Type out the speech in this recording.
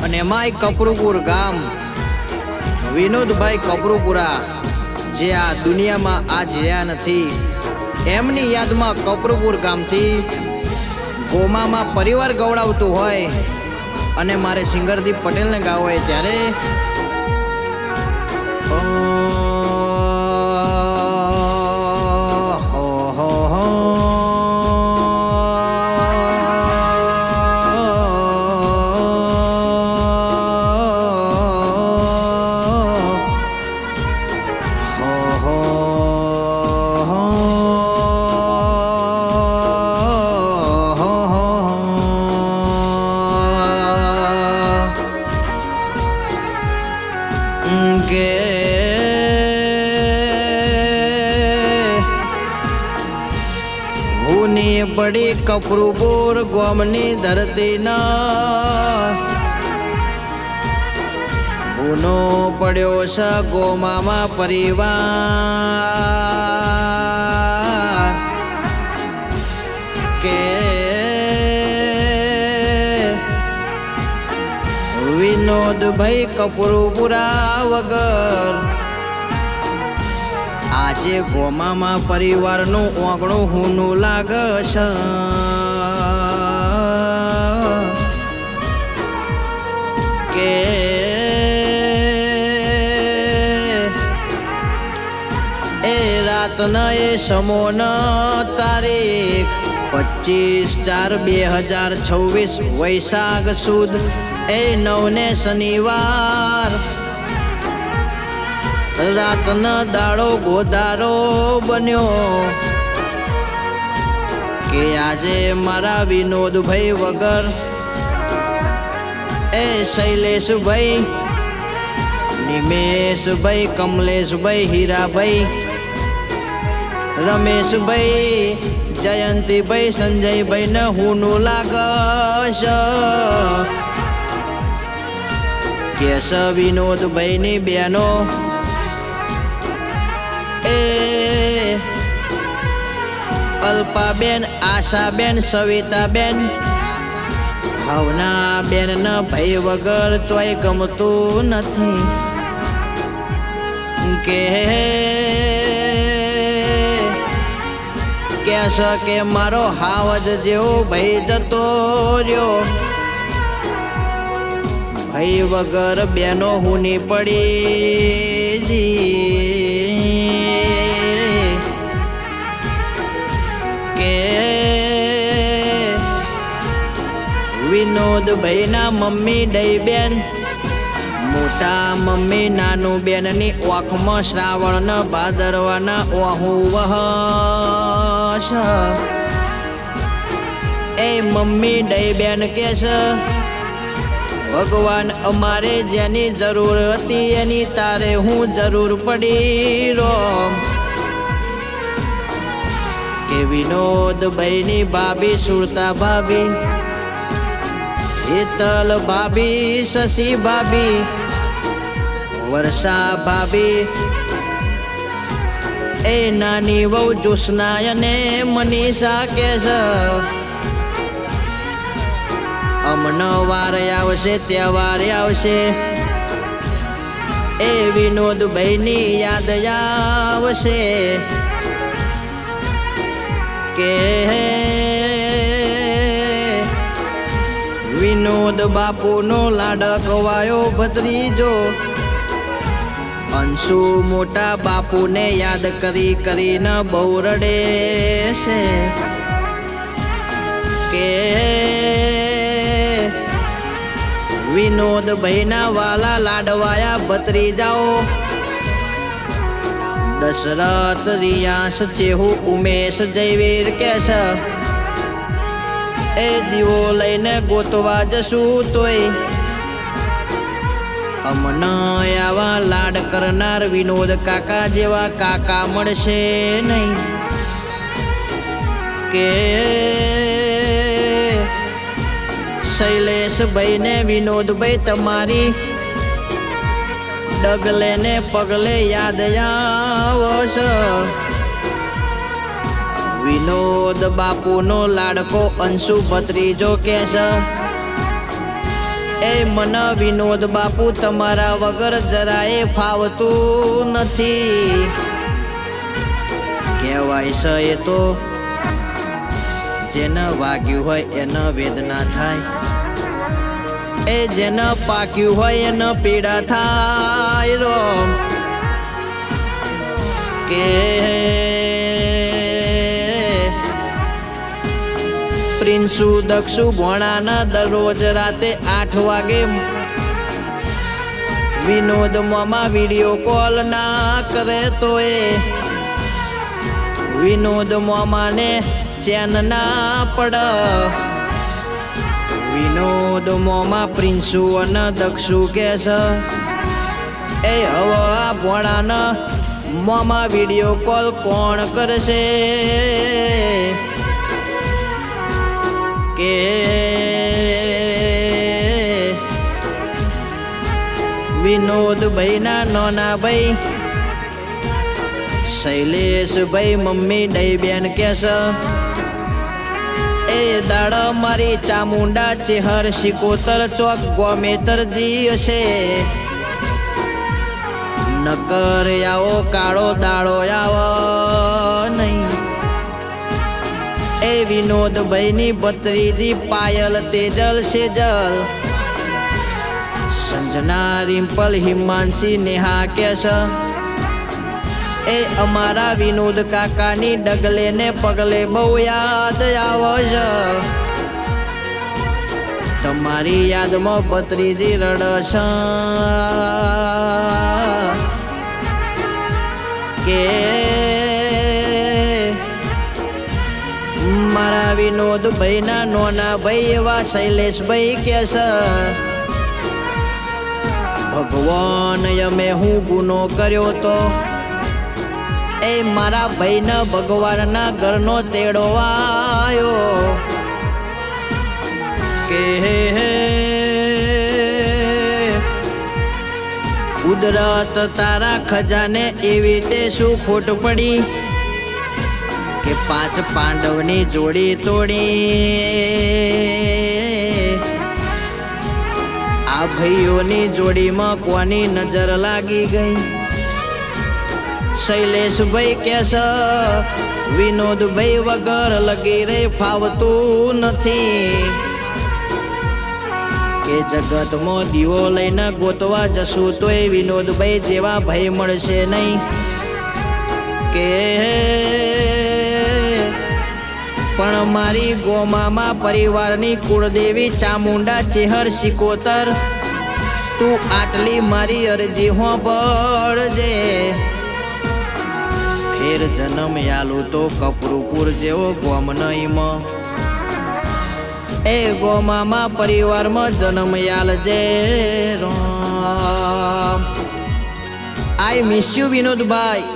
અને એમાંય કપરુપુર ગામ વિનોદભાઈ કપરુપુરા જે આ દુનિયામાં આજ રહ્યા નથી, એમની યાદમાં કપરુપુર ગામથી ગોમામાં પરિવાર ગવડાવતું હોય અને મારે સિંગરદીપ પટેલને ગાવો હોય ત્યારે હુની પડી કપરુપુર ગોમની ધરતીના, હુનો પડ્યો છે ગોમામાં પરિવાર કે વિનોદભાઈ કપરુપુરા વગર આજે ગોમામાં પરિવારનું ઓગણું હુનું લાગશે કે એ રાતના એ સમોના તારીખ 25/4/2026 વૈશાખ સુદ એ 9 ને શનિવાર રાતનો દાડો ગોધારો બન્યો કે આજે મારા વિનોદભાઈ વગર એ શૈલેષભાઈ, નિમેશભાઈ, કમલેશભાઈ, હીરાભાઈ, રમેશભાઈ, જયંતીભાઈ, સંજયભાઈ ને હુનું લાગશ કેશ વિનોદભાઈ ની બેનો એ અલ્પાબેન, આશાબેન, સવિતાબેન, ભાવનાબેન ના ભાઈ વગર ચોય ગમતું નથી કે કહેશે કે મારો હાવજ જેવો ભાઈ જતો રહ્યો, ભાઈ વગર બેનો હુની પડી કે વિનોદભાઈ ના મમ્મી ડઈ બેન, મોટા મમ્મી નાનું બેનની ઓખમાં શ્રાવણ ભાદરવાના ઓહુ વહશ એ મમ્મી ડઈ બેન કે છે ભગવાન અમારે જેની જરૂર હતી એની તારે હું જરૂર પડી રો કે વિનોદભાઈની ભાભી સુરતા ભાભી, હેતલ ભાભી, શશી ભાભી, વર્ષા ભાભી, એ નાની વહુ જ્યોત્સના અને મનીષા કે છે અમનો વાર આવશે તહેવાર આવશે એ વિનોદભાઈની યાદ આવશે કે વિનોદ બાપુનો લાડકવાયો ભત્રીજો અંશુ મોટા બાપુને યાદ કરી કરીને બહુ રડે છે કે વિનોદભાઈના વાલા લાડવાયા ભત્રીજાઓ દશરથ, રિયાસ, ચેહુ, ઉમેશ, જયવીર કે છે એ દીવો લઈને ગોતવા જશું તોય અમને આવા લાડ કરનાર વિનોદ કાકા જેવા કાકા મળશે નહીં કે શૈલેષભાઈ ને વિનોદભાઈ તમારી ડગલે ને પગલે યાદ આવશે વિનોદ બાપુનો લાડકો અંશુ ભત્રીજો કે છે એ મન વિનોદ બાપુ તમારા વગર જરાય ફાવતું નથી. કહેવાય છે એ તો જેને વાગ્યું હોય એને વેદના થાય, એ જેને પાક્યું હોય એને પીડા થાય રો. કે પ્રિન્સુ દક્ષુ ભોણાના દરરોજ રાતે 8 વાગે વિનોદ મોમાં વિડીયો કોલ ના કરે તો એ વિનોદ મોમાને ચેન ના પડ. વિનોદ મોમાં પ્રિન્સુ અને દક્ષુ કે છે એ હવે આ ભોણાના મોમાં વિડીયો કોલ કોણ કરશે? કે વિનોદ ભાઈ ના નાના ભાઈ શૈલેષ ભાઈ મમ્મી દઈ બેન કે છે એ દાડ મારી ચામુંડા ચેહર શિકોતર ચોક ગોમેતરજી હશે. નકર આવો કાળો દાડો આવો નહીં. એ વિનોદ ભાઈની ભત્રીજી પાયલ તેજલ સેજલ સંજના રિમ્પલ હિમાંશી નેહા કે છે એ અમારા વિનોદ કાકાની ડગલે ને પગલે બહુ યાદ આવે છે. તમારી યાદમાં ભત્રીજી રડશે કે મારા વિનોદ ભાઈ ના નોના ભાઈ એવા શૈલેષભાઈ કે છે ભગવાન અમે હું ગુનો કર્યો તો એ મારા ભાઈને ભગવાનના ઘરનો તેડો આવ્યો. કે કુદરત તારા ખજાને એવી તે શું ખોટ પડી કે 5 પાંડવની જોડી તોડી. આ ભાઈઓની જોડીમાં કોની નજર લાગી ગઈ? શૈલેષભાઈ કે છે વિનોદભાઈ વગર લગી રે ફાવતું નથી. કે જગતમાં દીવો લઈને ગોતવા જશું તોય વિનોદભાઈ જેવા ભાઈ મળશે નહીં. કે પણ મારી ગોમામાં પરિવારની કુળદેવી ચામુંડા ચેહર શિકોતર તું આટલી મારી અરજી હોંભળજે. ફેર જન્મ યાલું તો કપરુપુર જેવો ગોમ નહીં. એ ગોમામાં પરિવારમાં જન્મ યાલજે Ram. I miss you Vinodbhai.